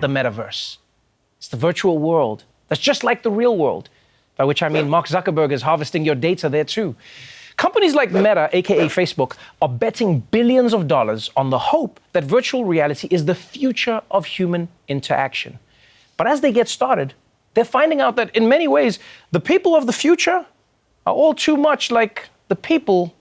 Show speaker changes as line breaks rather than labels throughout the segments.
the metaverse. It's the virtual world that's just like the real world, by which I mean Mark Zuckerberg is harvesting your data there too. Companies like Meta, aka Facebook, are betting billions of dollars on the hope that virtual reality is the future of human interaction. But as they get started, they're finding out that in many ways, the people of the future are all too much like the people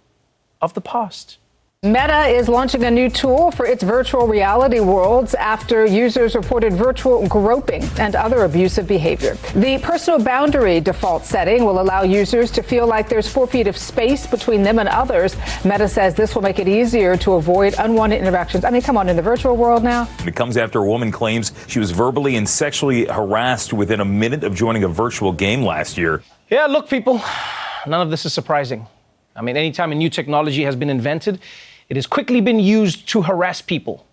of the past.
Meta is launching a new tool for its virtual reality worlds after users reported virtual groping and other abusive behavior. The personal boundary default setting will allow users to feel like there's 4 feet of space between them and others. Meta says this will make it easier to avoid unwanted interactions. I mean, come on, in the virtual world now.
It comes after a woman claims she was verbally and sexually harassed within a minute of joining a virtual game last year.
Yeah, look, people, none of this is surprising. I mean, anytime a new technology has been invented, it has quickly been used to harass people.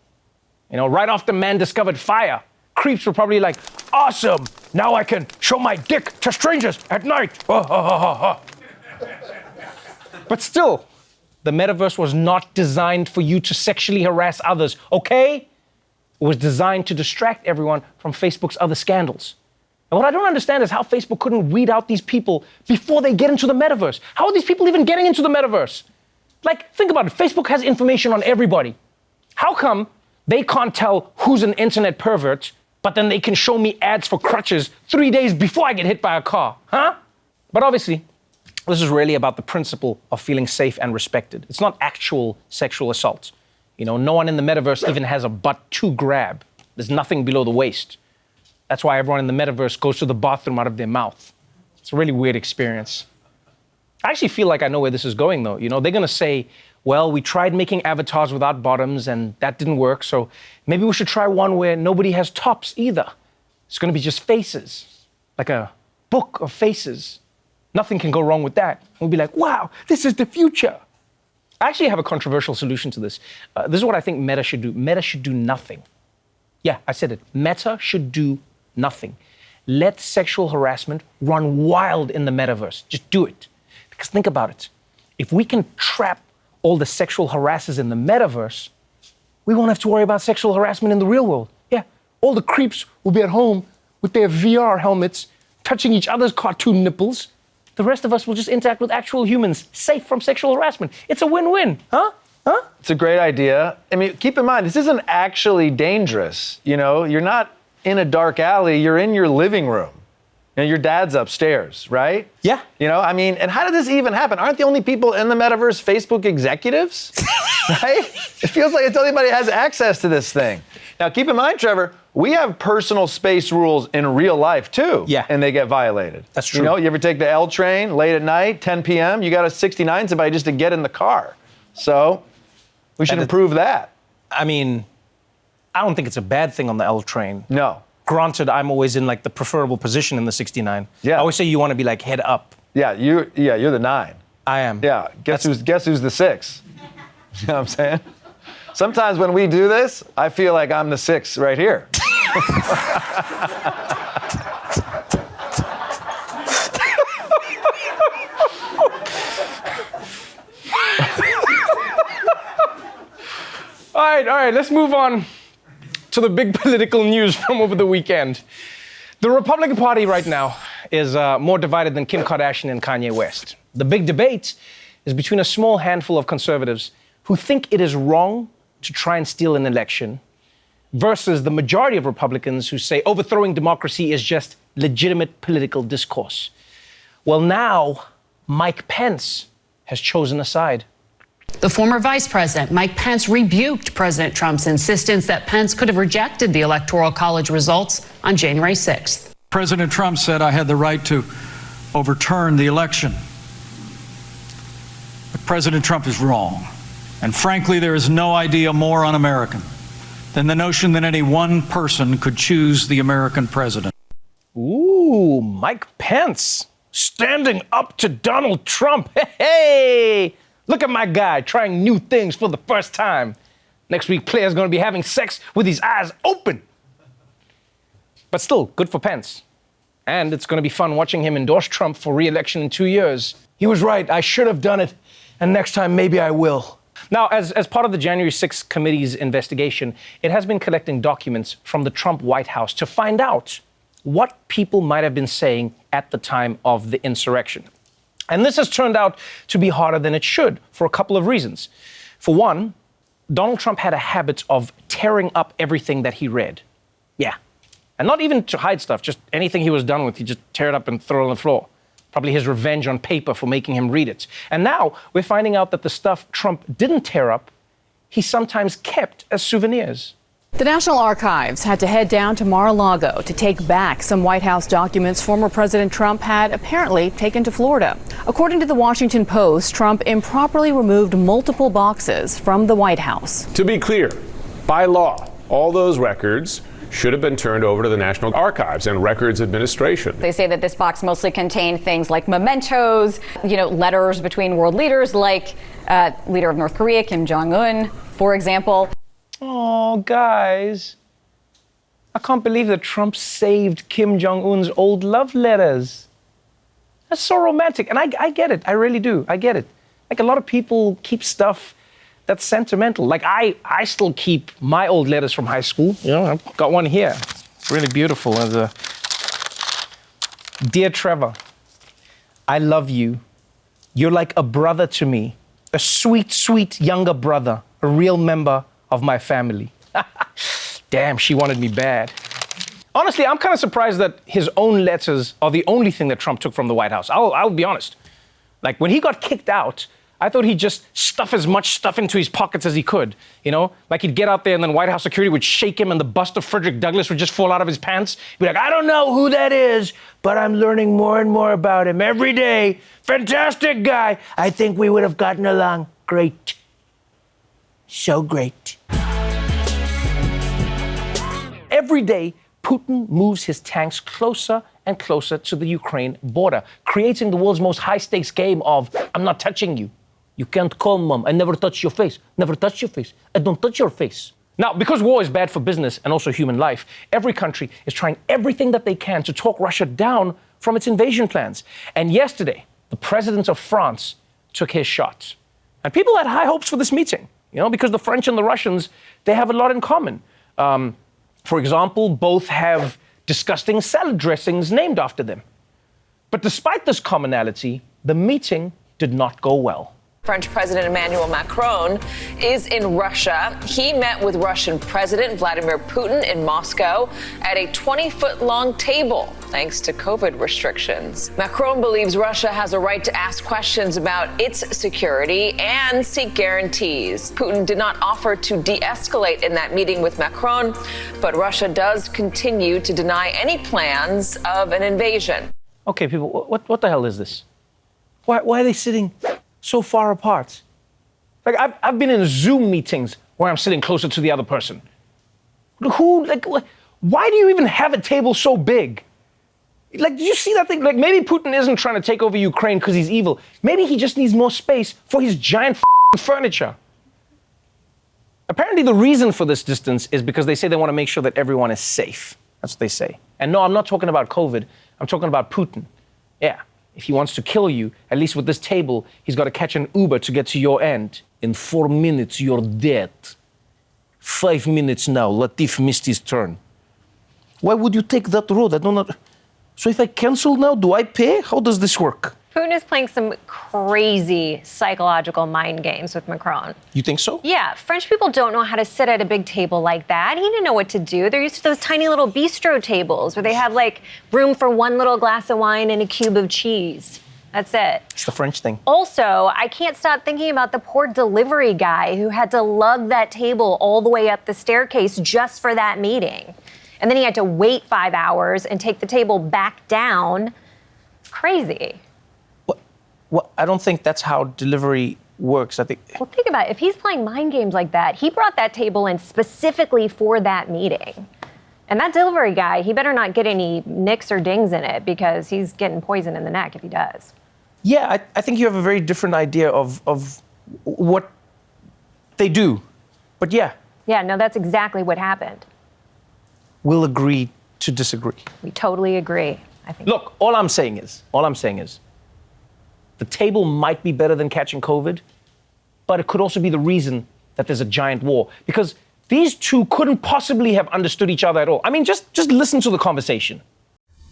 You know, right after man discovered fire, creeps were probably like, awesome, now I can show my dick to strangers at night. But still, the metaverse was not designed for you to sexually harass others, okay? It was designed to distract everyone from Facebook's other scandals. And what I don't understand is how Facebook couldn't weed out these people before they get into the metaverse. How are these people even getting into the metaverse? Like, think about it. Facebook has information on everybody. How come they can't tell who's an internet pervert, but then they can show me ads for crutches 3 days before I get hit by a car, huh? But obviously, this is really about the principle of feeling safe and respected. It's not actual sexual assault. You know, no one in the metaverse even has a butt to grab. There's nothing below the waist. That's why everyone in the metaverse goes to the bathroom out of their mouth. It's a really weird experience. I actually feel like I know where this is going, though. You know, they're going to say, well, we tried making avatars without bottoms, and that didn't work, so maybe we should try one where nobody has tops either. It's going to be just faces, like a book of faces. Nothing can go wrong with that. We'll be like, wow, this is the future. I actually have a controversial solution to this. This is what I think Meta should do. Meta should do nothing. Yeah, I said it. Meta should do nothing. Let sexual harassment run wild in the metaverse. Just do it. Because think about it. If we can trap all the sexual harassers in the metaverse, we won't have to worry about sexual harassment in the real world. Yeah, all the creeps will be at home with their VR helmets, touching each other's cartoon nipples. The rest of us will just interact with actual humans, safe from sexual harassment. It's a win-win, huh? Huh?
It's a great idea. I mean, keep in mind, this isn't actually dangerous. You know, you're not in a dark alley, you're in your living room. And your dad's upstairs, right?
Yeah.
You know, I mean, and how did this even happen? Aren't the only people in the metaverse Facebook executives? Right? It feels like it's the only anybody has access to this thing. Now, keep in mind, Trevor, we have personal space rules in real life, too.
Yeah.
And they get violated.
That's true.
You know, you ever take the L train late at night, 10 p.m., you got to 69 somebody just to get in the car. So we should improve that.
I mean, I don't think it's a bad thing on the L train.
No.
Granted, I'm always in like the preferable position in the 69.
Yeah.
I always say you want to be like head up.
Yeah, you're the 9.
I am.
Yeah, guess who's the 6? You know what I'm saying? Sometimes when we do this, I feel like I'm the 6 right here.
All right, let's move on to the big political news from over the weekend. The Republican Party right now is more divided than Kim Kardashian and Kanye West. The big debate is between a small handful of conservatives who think it is wrong to try and steal an election versus the majority of Republicans who say overthrowing democracy is just legitimate political discourse. Well, now Mike Pence has chosen a side.
The former vice president, Mike Pence, rebuked President Trump's insistence that Pence could have rejected the Electoral College results on January 6th.
President Trump said I had the right to overturn the election. But President Trump is wrong. And frankly, there is no idea more un-American than the notion that any one person could choose the American president.
Ooh, Mike Pence standing up to Donald Trump. Hey! Look at my guy trying new things for the first time. Next week, players going to be having sex with his eyes open. But still, good for Pence. And it's going to be fun watching him endorse Trump for re-election in 2 years. He was right. I should have done it. And next time, maybe I will. Now, as part of the January 6th committee's investigation, it has been collecting documents from the Trump White House to find out what people might have been saying at the time of the insurrection. And this has turned out to be harder than it should for a couple of reasons. For one, Donald Trump had a habit of tearing up everything that he read. Yeah. And not even to hide stuff, just anything he was done with, he'd just tear it up and throw it on the floor. Probably his revenge on paper for making him read it. And now we're finding out that the stuff Trump didn't tear up, he sometimes kept as souvenirs.
The National Archives had to head down to Mar-a-Lago to take back some White House documents former President Trump had apparently taken to Florida. According to the Washington Post, Trump improperly removed multiple boxes from the White House.
To be clear, by law, all those records should have been turned over to the National Archives and Records Administration.
They say that this box mostly contained things like mementos, letters between world leaders like leader of North Korea, Kim Jong-un, for example.
Oh, guys, I can't believe that Trump saved Kim Jong-un's old love letters. That's so romantic. And I get it. I really do. I get it. Like, a lot of people keep stuff that's sentimental. Like, I still keep my old letters from high school. I've got one here. Really beautiful. Dear Trevor, I love you. You're like a brother to me. A sweet, sweet younger brother. A real member of my family. Damn, she wanted me bad. Honestly, I'm kind of surprised that his own letters are the only thing that Trump took from the White House. I'll be honest. Like, when he got kicked out, I thought he'd just stuff as much stuff into his pockets as he could, Like, he'd get out there and then White House security would shake him and the bust of Frederick Douglass would just fall out of his pants. He'd be like, I don't know who that is, but I'm learning more and more about him every day. Fantastic guy. I think we would have gotten along great. So great. Every day, Putin moves his tanks closer and closer to the Ukraine border, creating the world's most high-stakes game of, I'm not touching you. You can't call mom. I never touch your face. Never touch your face. I don't touch your face. Now, because war is bad for business and also human life, every country is trying everything that they can to talk Russia down from its invasion plans. And yesterday, the president of France took his shot. And people had high hopes for this meeting, because the French and the Russians, they have a lot in common. For example, both have disgusting salad dressings named after them. But despite this commonality, the meeting did not go well.
French President Emmanuel Macron is in Russia. He met with Russian President Vladimir Putin in Moscow at a 20-foot-long table, thanks to COVID restrictions. Macron believes Russia has a right to ask questions about its security and seek guarantees. Putin did not offer to de-escalate in that meeting with Macron, but Russia does continue to deny any plans of an invasion.
Okay, people, what the hell is this? Why are they sitting so far apart? Like, I've been in Zoom meetings where I'm sitting closer to the other person. Why do you even have a table so big? Like, did you see that thing? Like, maybe Putin isn't trying to take over Ukraine because he's evil. Maybe he just needs more space for his giant furniture. Apparently, the reason for this distance is because they say they want to make sure that everyone is safe. That's what they say. And no, I'm not talking about COVID. I'm talking about Putin. Yeah. If he wants to kill you, at least with this table, he's got to catch an Uber to get to your end. In 4 minutes, you're dead. 5 minutes now, Latif missed his turn. Why would you take that road? I don't know. So if I cancel now, do I pay? How does this work?
Putin is playing some crazy psychological mind games with Macron.
You think so?
Yeah, French people don't know how to sit at a big table like that. He didn't know what to do. They're used to those tiny little bistro tables where they have room for one little glass of wine and a cube of cheese. That's it.
It's the French thing.
Also, I can't stop thinking about the poor delivery guy who had to lug that table all the way up the staircase just for that meeting. And then he had to wait 5 hours and take the table back down. Crazy.
Well, I don't think that's how delivery works. I think.
Well, think about it. If he's playing mind games like that, he brought that table in specifically for that meeting. And that delivery guy, he better not get any nicks or dings in it because he's getting poison in the neck if he does.
Yeah, I think you have a very different idea of what they do. But yeah.
Yeah, no, that's exactly what happened.
We'll agree to disagree.
We totally agree, I think.
Look, all I'm saying is, the table might be better than catching COVID, but it could also be the reason that there's a giant war. Because these two couldn't possibly have understood each other at all. I mean, just listen to the conversation.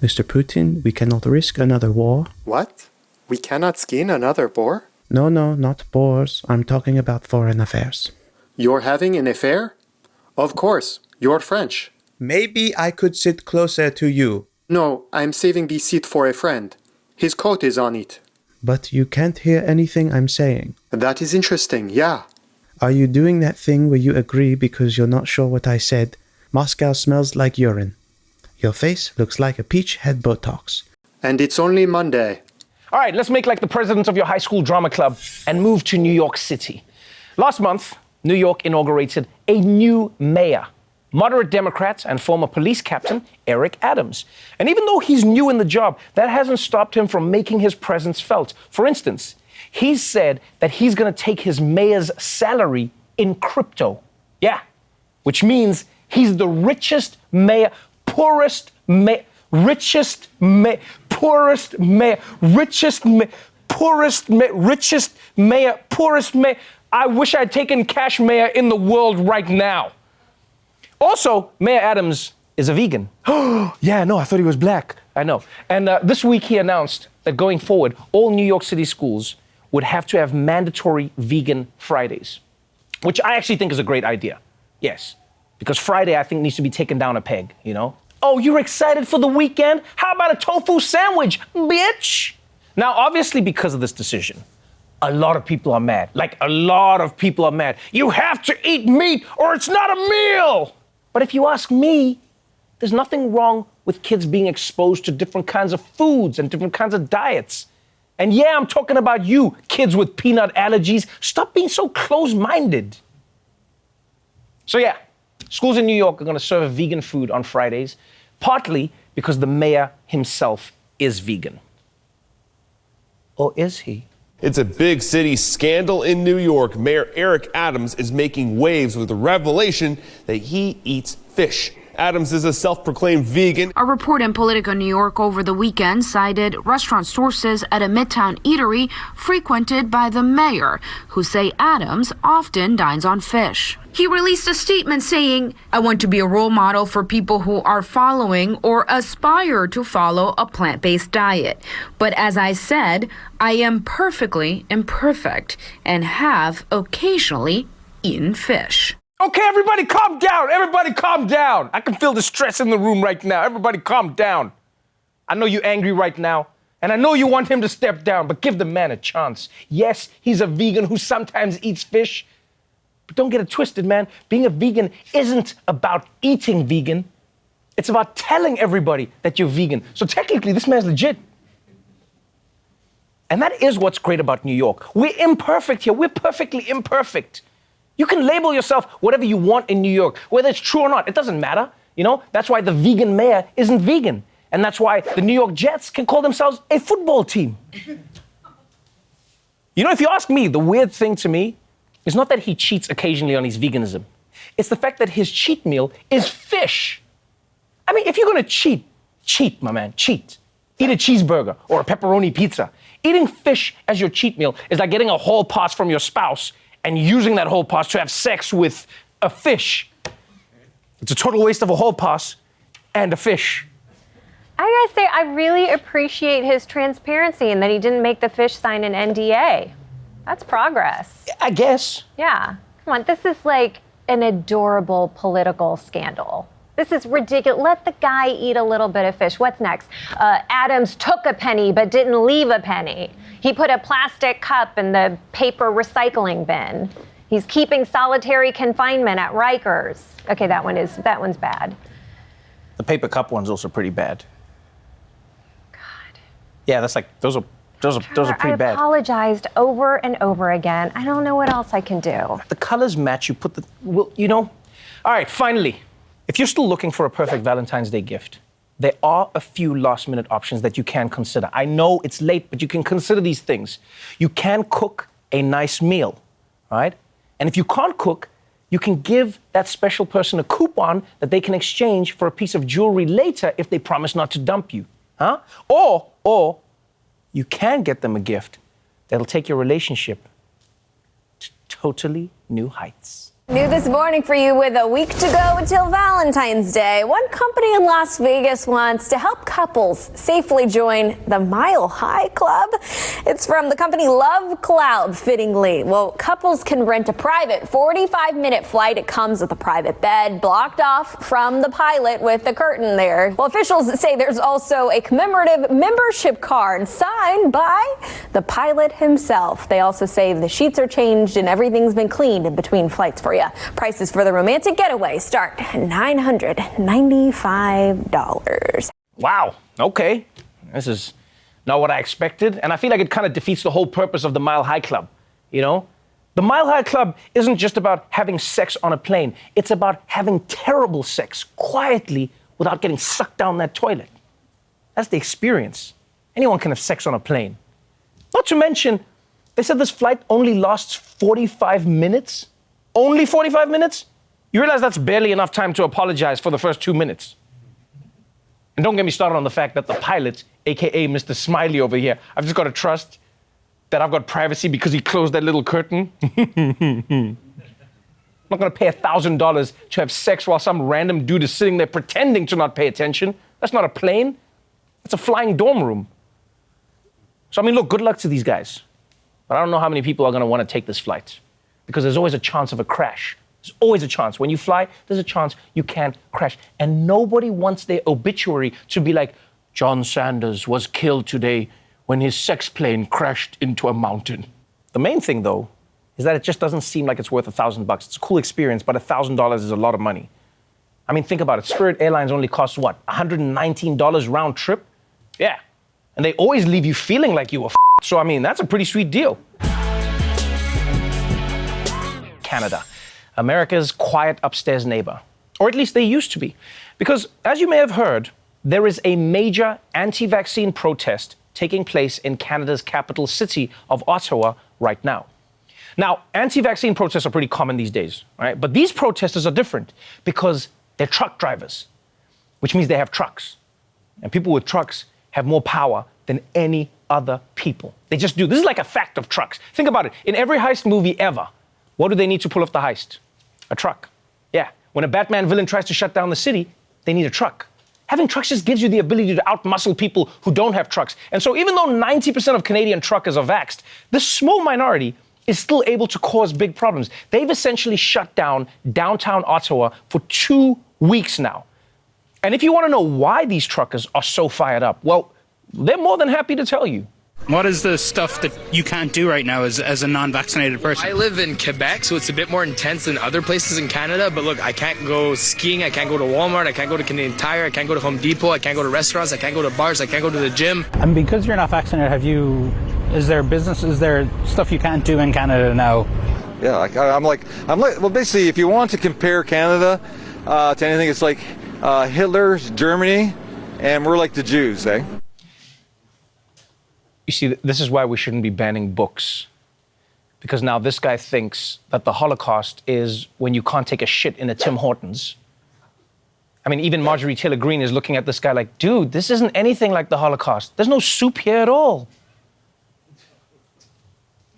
Mr. Putin, we cannot risk another war.
What? We cannot skin another boar?
No, not boars. I'm talking about foreign affairs.
You're having an affair? Of course, you're French.
Maybe I could sit closer to you.
No, I'm saving the seat for a friend. His coat is on it.
But you can't hear anything I'm saying.
That is interesting, yeah.
Are you doing that thing where you agree because you're not sure what I said? Moscow smells like urine. Your face looks like a peach had Botox.
And it's only Monday.
All right, let's make like the president of your high school drama club and move to New York City. Last month, New York inaugurated a new mayor, moderate Democrat and former police captain Eric Adams. And even though he's new in the job, that hasn't stopped him from making his presence felt. For instance, he said that he's going to take his mayor's salary in crypto. Yeah, which means he's the richest mayor, poorest mayor, richest mayor, poorest mayor, richest mayor, poorest mayor, richest mayor, poorest mayor. I wish I'd taken cash mayor in the world right now. Also, Mayor Adams is a vegan. Yeah, no, I thought he was black. I know. And this week he announced that going forward, all New York City schools would have to have mandatory vegan Fridays, which I actually think is a great idea. Yes, because Friday I think needs to be taken down a peg, you know? Oh, you're excited for the weekend? How about a tofu sandwich, bitch? Now, obviously because of this decision, a lot of people are mad. Like, a lot of people are mad. You have to eat meat or it's not a meal. But if you ask me, there's nothing wrong with kids being exposed to different kinds of foods and different kinds of diets. And yeah, I'm talking about you, kids with peanut allergies. Stop being so close-minded. So yeah, schools in New York are going to serve vegan food on Fridays, partly because the mayor himself is vegan. Or is he?
It's a big city scandal in New York. Mayor Eric Adams is making waves with the revelation that he eats fish. Adams is a self-proclaimed vegan.
A report in Politico New York over the weekend cited restaurant sources at a Midtown eatery frequented by the mayor, who say Adams often dines on fish. He released a statement saying, "I want to be a role model for people who are following or aspire to follow a plant-based diet. But as I said, I am perfectly imperfect and have occasionally eaten fish."
Okay, everybody calm down. Everybody calm down. I can feel the stress in the room right now. Everybody calm down. I know you're angry right now, and I know you want him to step down, but give the man a chance. Yes, he's a vegan who sometimes eats fish, but don't get it twisted, man. Being a vegan isn't about eating vegan. It's about telling everybody that you're vegan. So technically, this man's legit. And that is what's great about New York. We're imperfect here. We're perfectly imperfect. You can label yourself whatever you want in New York, whether it's true or not. It doesn't matter. You know, that's why the vegan mayor isn't vegan. And that's why the New York Jets can call themselves a football team. You know, if you ask me, the weird thing to me is not that he cheats occasionally on his veganism. It's the fact that his cheat meal is fish. I mean, if you're going to cheat, my man, cheat. Eat a cheeseburger or a pepperoni pizza. Eating fish as your cheat meal is like getting a hall pass from your spouse and using that hall pass to have sex with a fish. It's a total waste of a hall pass and a fish.
I gotta say, I really appreciate his transparency and that he didn't make the fish sign an NDA. That's progress.
I guess.
Yeah. Come on, this is like an adorable political scandal. This is ridiculous. Let the guy eat a little bit of fish. What's next? Adams took a penny but didn't leave a penny. He put a plastic cup in the paper recycling bin. He's keeping solitary confinement at Rikers. Okay, that one's bad.
The paper cup one's also pretty bad. God. Yeah, that's like those are pretty bad.
I apologized over and over again. I don't know what else I can do.
The colors match. You put you know. All right, finally. If you're still looking for a perfect Valentine's Day gift, there are a few last-minute options that you can consider. I know it's late, but you can consider these things. You can cook a nice meal, right? And if you can't cook, you can give that special person a coupon that they can exchange for a piece of jewelry later if they promise not to dump you, huh? Or you can get them a gift that'll take your relationship totally new heights.
New this morning for you with a week to go until Valentine's Day. One company in Las Vegas wants to help couples safely join the Mile High Club. It's from the company Love Cloud, fittingly. Well, couples can rent a private 45-minute flight. It comes with a private bed blocked off from the pilot with a curtain there. Well, officials say there's also a commemorative membership card signed by the pilot himself. They also say the sheets are changed and everything's been cleaned in between flights for you. Prices for the romantic getaway start $995.
Wow. Okay. This is not what I expected. And I feel like it kind of defeats the whole purpose of the Mile High Club. You know? The Mile High Club isn't just about having sex on a plane. It's about having terrible sex quietly without getting sucked down that toilet. That's the experience. Anyone can have sex on a plane. Not to mention, they said this flight only lasts 45 minutes. Only 45 minutes? You realize that's barely enough time to apologize for the first 2 minutes. And don't get me started on the fact that the pilot, AKA Mr. Smiley over here, I've just got to trust that I've got privacy because he closed that little curtain. I'm not going to pay $1,000 to have sex while some random dude is sitting there pretending to not pay attention. That's not a plane. That's a flying dorm room. So, I mean, look, good luck to these guys. But I don't know how many people are going to want to take this flight. Because there's always a chance of a crash. There's always a chance. When you fly, there's a chance you can crash. And nobody wants their obituary to be like, John Sanders was killed today when his sex plane crashed into a mountain. The main thing, though, is that it just doesn't seem like it's worth $1,000. It's a cool experience, but $1,000 is a lot of money. I mean, think about it. Spirit Airlines only costs, what, $119 round trip? Yeah. And they always leave you feeling like you were f***ed. So, I mean, that's a pretty sweet deal. Canada, America's quiet upstairs neighbor, or at least they used to be. Because, as you may have heard, there is a major anti-vaccine protest taking place in Canada's capital city of Ottawa right now. Now, anti-vaccine protests are pretty common these days, right? But these protesters are different because they're truck drivers, which means they have trucks. And people with trucks have more power than any other people. They just do. This is like a fact of trucks. Think about it. In every heist movie ever, what do they need to pull off the heist? A truck. Yeah. When a Batman villain tries to shut down the city, they need a truck. Having trucks just gives you the ability to outmuscle people who don't have trucks. And so even though 90% of Canadian truckers are vaxxed, this small minority is still able to cause big problems. They've essentially shut down downtown Ottawa for 2 weeks now. And if you want to know why these truckers are so fired up, well, they're more than happy to tell you.
What is the stuff that you can't do right now as a non-vaccinated person?
I live in Quebec, so it's a bit more intense than other places in Canada. But look, I can't go skiing, I can't go to Walmart, I can't go to Canadian Tire, I can't go to Home Depot, I can't go to restaurants, I can't go to bars, I can't go to the gym.
And because you're not vaccinated, is there stuff you can't do in Canada now?
Yeah, well, basically, if you want to compare Canada to anything, it's like Hitler's Germany, and we're like the Jews, eh?
You see, this is why we shouldn't be banning books. Because now this guy thinks that the Holocaust is when you can't take a shit in a Tim Hortons. I mean, even Marjorie Taylor Greene is looking at this guy like, dude, this isn't anything like the Holocaust. There's no soup here at all.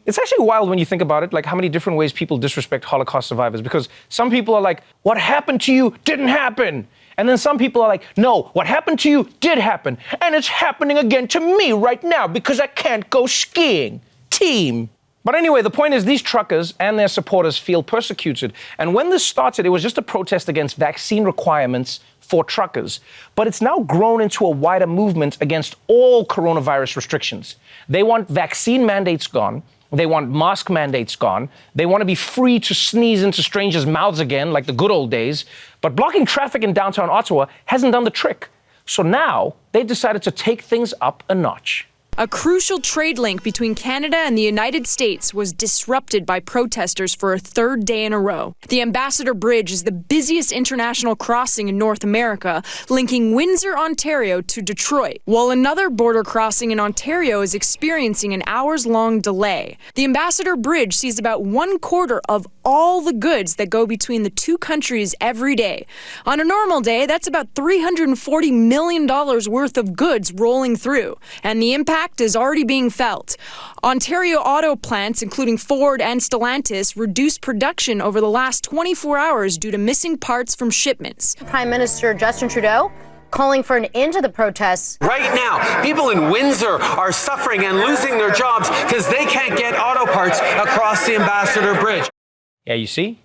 It's actually wild when you think about it, like how many different ways people disrespect Holocaust survivors. Because some people are like, what happened to you didn't happen. And then some people are like, no, what happened to you did happen. And it's happening again to me right now because I can't go skiing. Team. But anyway, the point is these truckers and their supporters feel persecuted. And when this started, it was just a protest against vaccine requirements for truckers. But it's now grown into a wider movement against all coronavirus restrictions. They want vaccine mandates gone. They want mask mandates gone. They want to be free to sneeze into strangers' mouths again, like the good old days. But blocking traffic in downtown Ottawa hasn't done the trick. So now they've decided to take things up a notch.
A crucial trade link between Canada and the United States was disrupted by protesters for a third day in a row. The Ambassador Bridge is the busiest international crossing in North America, linking Windsor, Ontario to Detroit, while another border crossing in Ontario is experiencing an hours-long delay. The Ambassador Bridge sees about 1/4 of all the goods that go between the two countries every day. On a normal day, that's about $340 million worth of goods rolling through. And the impact impact is already being felt. Ontario auto plants, including Ford and Stellantis, reduced production over the last 24 hours due to missing parts from shipments.
Prime Minister Justin Trudeau calling for an end to the protests.
Right now, people in Windsor are suffering and losing their jobs because they can't get auto parts across the Ambassador Bridge.
Yeah, you see?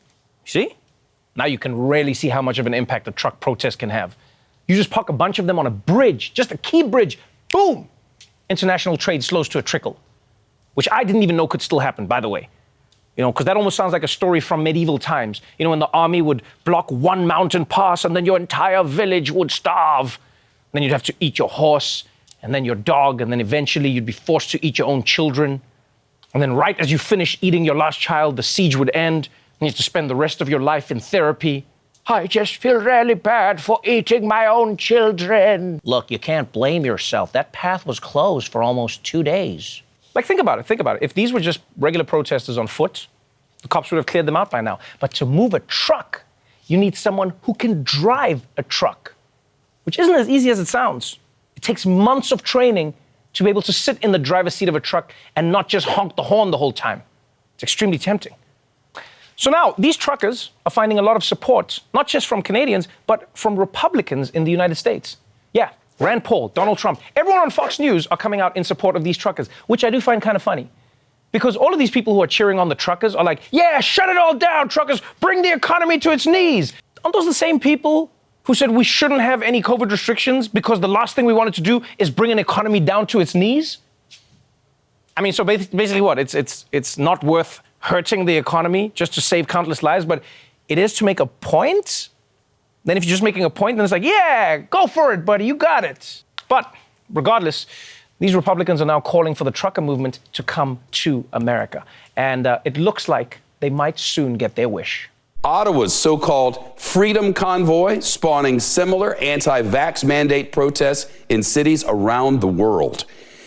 Now you can really see how much of an impact a truck protest can have. You just park a bunch of them on a bridge, just a key bridge, boom! International trade slows to a trickle, which I didn't even know could still happen, by the way. You know, because that almost sounds like a story from medieval times. You know, when the army would block one mountain pass and then your entire village would starve. Then you'd have to eat your horse and then your dog, and then eventually you'd be forced to eat your own children. And then right as you finish eating your last child, the siege would end, and you have to spend the rest of your life in therapy. I just feel really bad for eating my own children. Look, you can't blame yourself. That path was closed for almost 2 days. Like, think about it. If these were just regular protesters on foot, the cops would have cleared them out by now. But to move a truck, you need someone who can drive a truck, which isn't as easy as it sounds. It takes months of training to be able to sit in the driver's seat of a truck and not just honk the horn the whole time. It's extremely tempting. So now, these truckers are finding a lot of support, not just from Canadians, but from Republicans in the United States. Yeah, Rand Paul, Donald Trump, everyone on Fox News are coming out in support of these truckers, which I do find kind of funny. Because all of these people who are cheering on the truckers are like, yeah, shut it all down, truckers, bring the economy to its knees. Aren't those the same people who said we shouldn't have any COVID restrictions because the last thing we wanted to do is bring an economy down to its knees? I mean, so basically what? It's not worth hurting the economy just to save countless lives, but it is to make a point? Then if you're just making a point, then it's like, yeah, go for it, buddy, you got it. But regardless, these Republicans are now calling for the trucker movement to come to America. And it looks like they might soon get their wish.
Ottawa's so-called Freedom Convoy spawning similar anti-vax mandate protests in cities around the world.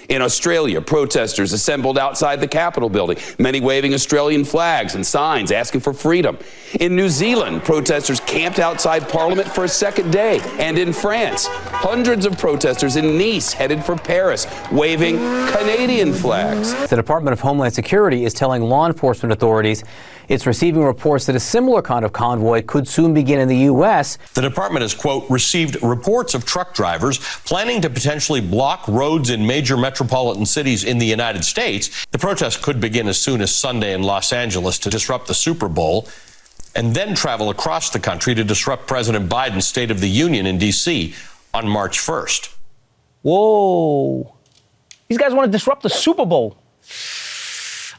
In Australia, protesters assembled outside the Capitol building, many waving Australian flags and signs asking for freedom. In New Zealand, protesters camped outside Parliament for a second day. And in France, hundreds of protesters in Nice headed for Paris, waving Canadian flags.
The Department of Homeland Security is telling law enforcement authorities it's receiving reports that a similar kind of convoy could soon begin in the U.S.
The department has, quote, received reports of truck drivers planning to potentially block roads in major metropolitan cities in the United States. The protest could begin as soon as Sunday in Los Angeles to disrupt the Super Bowl, and then travel across the country to disrupt President Biden's State of the Union in D.C. on March 1st.
Whoa. These guys want to disrupt the Super Bowl.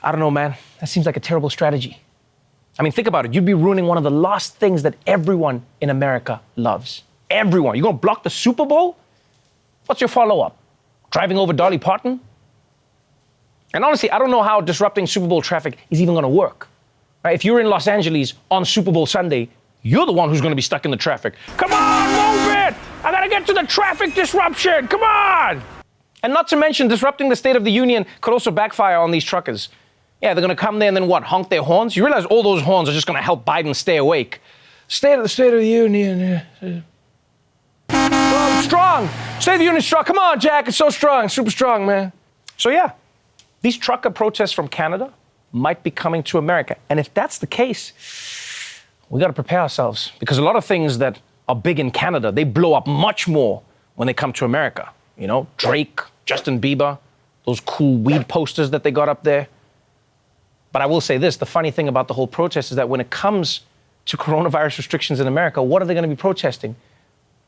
I don't know, man. That seems like a terrible strategy. I mean, think about it. You'd be ruining one of the last things that everyone in America loves. Everyone. You're going to block the Super Bowl? What's your follow-up? Driving over Dolly Parton? And honestly, I don't know how disrupting Super Bowl traffic is even going to work. Right? If you're in Los Angeles on Super Bowl Sunday, you're the one who's going to be stuck in the traffic. Come on, move it! I got to get to the traffic disruption. Come on! And not to mention, disrupting the State of the Union could also backfire on these truckers. Yeah, they're going to come there and then what, honk their horns? You realize all those horns are just going to help Biden stay awake. State of the Union. Oh, strong. State of the Union strong. Come on, Jack. It's so strong. Super strong, man. So yeah, these trucker protests from Canada might be coming to America. And if that's the case, we got to prepare ourselves. Because a lot of things that are big in Canada, they blow up much more when they come to America. You know, Drake, Justin Bieber, those cool weed posters that they got up there. But I will say this, the funny thing about the whole protest is that when it comes to coronavirus restrictions in America, what are they going to be protesting?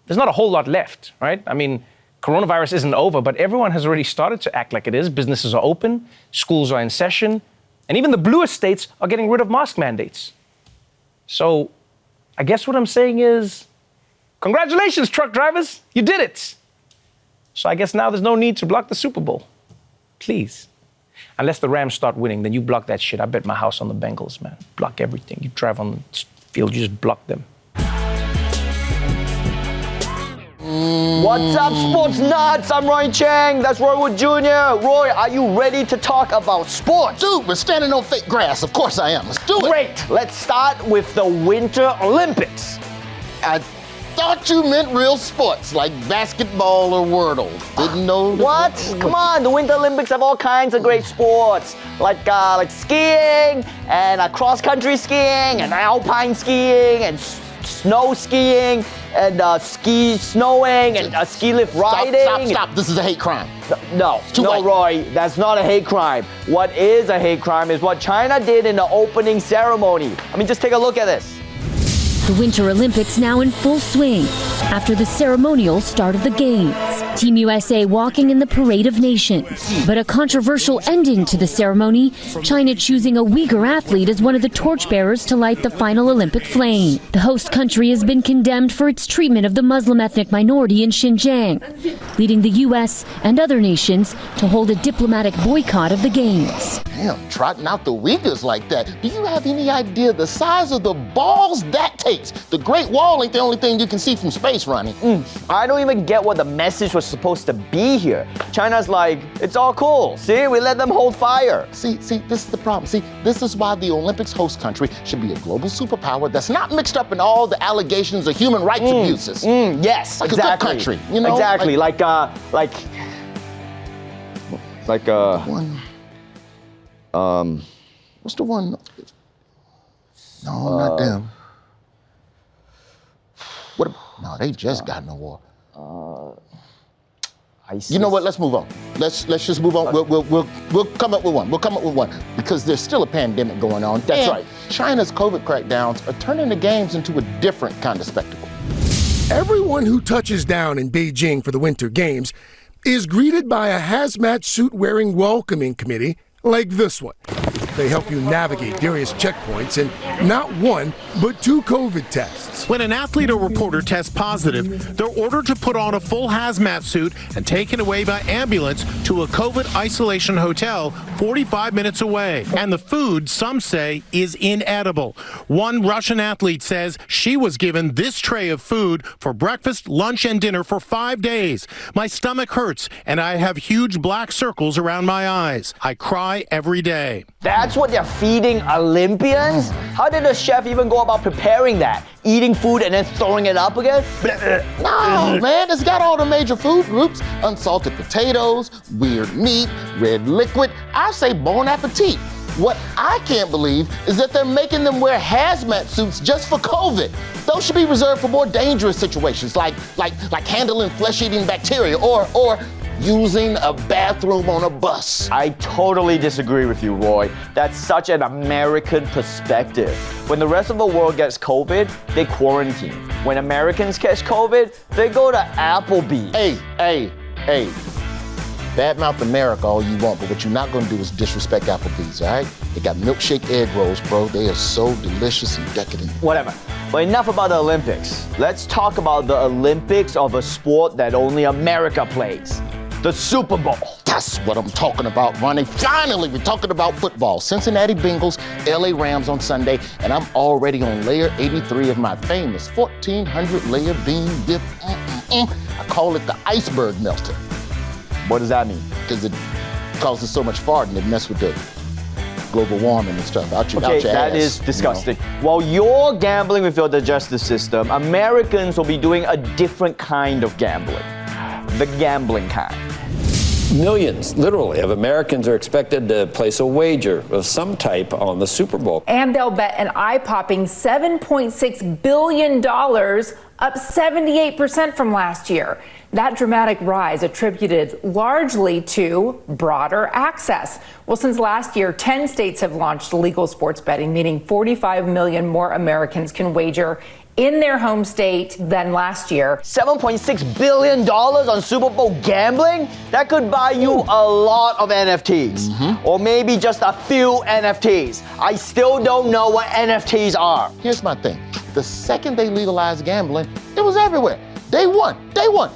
There's not a whole lot left, right? I mean, coronavirus isn't over, but everyone has already started to act like it is. Businesses are open, schools are in session, and even the bluest states are getting rid of mask mandates. So I guess what I'm saying is, congratulations, truck drivers, you did it. So I guess now there's no need to block the Super Bowl. Please. Unless the Rams start winning, then you block that shit. I bet my house on the Bengals, man. Block everything. You drive on the field, you just block them.
What's up, sports nuts? I'm Roy Chang. That's Roy Wood Jr. Roy, are you ready to talk about sports?
Dude, we're standing on fake grass. Of course I am. Let's do it.
Great. Let's start with the Winter Olympics.
thought you meant real sports like basketball or Wordle. Didn't know.
What? Come on, the Winter Olympics have all kinds of great sports, like skiing and cross-country skiing and alpine skiing and snow skiing and ski snowing and ski lift riding.
Stop. This is a hate crime.
No, Roy, that's not a hate crime. What is a hate crime is what China did in the opening ceremony. I mean, just take a look at this.
The Winter Olympics now in full swing after the ceremonial start of the Games. Team USA walking in the Parade of Nations. But a controversial ending to the ceremony, China choosing a Uyghur athlete as one of the torchbearers to light the final Olympic flame. The host country has been condemned for its treatment of the Muslim ethnic minority in Xinjiang, leading the U.S. and other nations to hold a diplomatic boycott of the Games.
Damn, trotting out the Uyghurs like that. Do you have any idea the size of the balls that takes? The Great Wall ain't the only thing you can see from space, Ronnie.
I don't even get what the message was supposed to be here. China's like, it's all cool. See, we let them hold fire.
See, this is the problem. See, this is why the Olympics host country should be a global superpower that's not mixed up in all the allegations of human rights abuses.
Yes,
like
exactly.
a good country, you know?
Exactly, like
what's the one? No, not them. What? No, they just got no war.
ISIS.
You know what? Let's move on. Let's just move on. We'll come up with one. We'll come up with one because there's still a pandemic going on.
That's right.
China's COVID crackdowns are turning the games into a different kind of spectacle.
Everyone who touches down in Beijing for the Winter Games is greeted by a hazmat suit-wearing welcoming committee like this one. They help you navigate various checkpoints and not one, but 2 COVID tests.
When an athlete or reporter tests positive, they're ordered to put on a full hazmat suit and taken away by ambulance to a COVID isolation hotel 45 minutes away. And the food, some say, is inedible. One Russian athlete says she was given this tray of food for breakfast, lunch, and dinner for 5 days. My stomach hurts, and I have huge black circles around my eyes. I cry every day.
That's what they're feeding Olympians? How did the chef even go about preparing that? Eating food and then throwing it up again?
No, man, it's got all the major food groups. Unsalted potatoes, weird meat, red liquid. I say bon appetit. What I can't believe is that they're making them wear hazmat suits just for COVID. Those should be reserved for more dangerous situations, like handling flesh-eating bacteria or using a bathroom on a bus.
I totally disagree with you, Roy. That's such an American perspective. When the rest of the world gets COVID, they quarantine. When Americans catch COVID, they go to Applebee's.
Hey. Badmouth America all you want, but what you're not gonna do is disrespect Applebee's, all right? They got milkshake egg rolls, bro. They are so delicious and decadent.
Whatever. But enough about the Olympics. Let's talk about the Olympics of a sport that only America plays. The Super Bowl.
That's what I'm talking about, Ronnie. Finally, we're talking about football. Cincinnati Bengals, LA Rams on Sunday, and I'm already on layer 83 of my famous 1400 layer bean dip. I call it the iceberg melter.
What does that mean?
Because it causes so much farting, it messes with the global warming and stuff. Out your
that
ass,
is disgusting.
You know?
While you're gambling with your digestive system, Americans will be doing a different kind of gambling. The gambling kind.
Millions, literally, of Americans are expected to place a wager of some type on the Super Bowl.
And they'll bet an eye-popping $7.6 billion, up 78% from last year. That dramatic rise attributed largely to broader access. Well, since last year, 10 states have launched legal sports betting, meaning 45 million more Americans can wager in their home state than last year.
$7.6 billion on Super Bowl gambling? That could buy you a lot of NFTs. Or maybe just a few NFTs. I still don't know what NFTs are.
Here's my thing. The second they legalized gambling, it was everywhere. Day one, everywhere,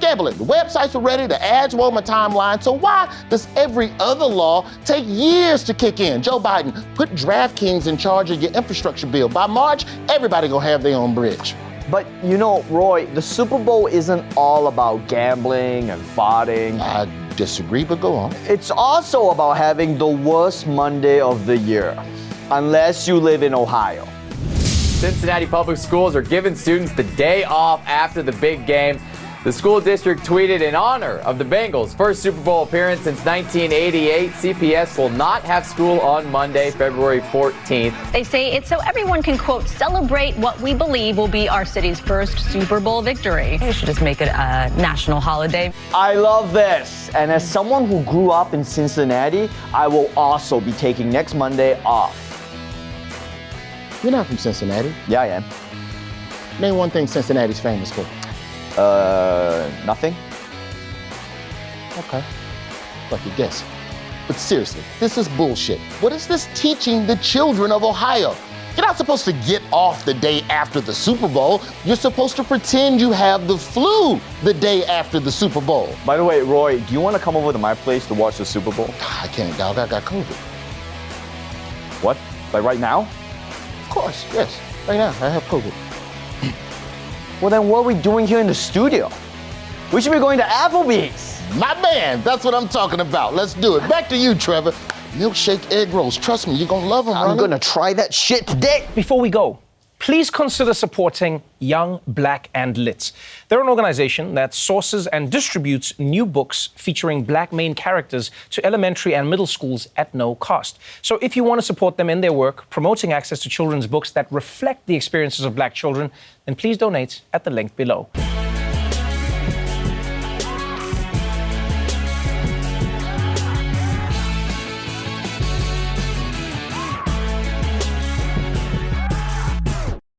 gambling. The websites were ready, the ads were on my timeline, so why does every other law take years to kick in? Joe Biden, put DraftKings in charge of your infrastructure bill. By March, everybody gonna have their own bridge.
But you know, Roy, the Super Bowl isn't all about gambling and farting.
I disagree, but go on.
It's also about having the worst Monday of the year, unless you live in Ohio.
Cincinnati Public Schools are giving students the day off after the big game. The school district tweeted in honor of the Bengals' first Super Bowl appearance since 1988. CPS will not have school on Monday, February 14th.
They say it's so everyone can, quote, celebrate what we believe will be our city's first Super Bowl victory. You should just make it a national holiday.
I love this. And as someone who grew up in Cincinnati, I will also be taking next Monday off.
You're not from Cincinnati.
Yeah, I am.
Name one thing Cincinnati's famous for.
Nothing.
Okay. Lucky guess. But seriously, this is bullshit. What is this teaching the children of Ohio? You're not supposed to get off the day after the Super Bowl. You're supposed to pretend you have the flu the day after the Super Bowl.
By the way, Roy, do you want to come over to my place to watch the Super Bowl?
I can't, dog. I got COVID.
What? Like right now?
Of course, yes. Right now, I have COVID.
Well, then what are we doing here in the studio? We should be going to Applebee's.
My man, that's what I'm talking about. Let's do it. Back to you, Trevor. Milkshake egg rolls. Trust me, you're gonna love them,
I'm
Ronnie.
gonna try that shit today.
Before we go, please consider supporting Young, Black, and Lit. They're an organization that sources and distributes new books featuring Black main characters to elementary and middle schools at no cost. So if you want to support them in their work, promoting access to children's books that reflect the experiences of Black children, then please donate at the link below.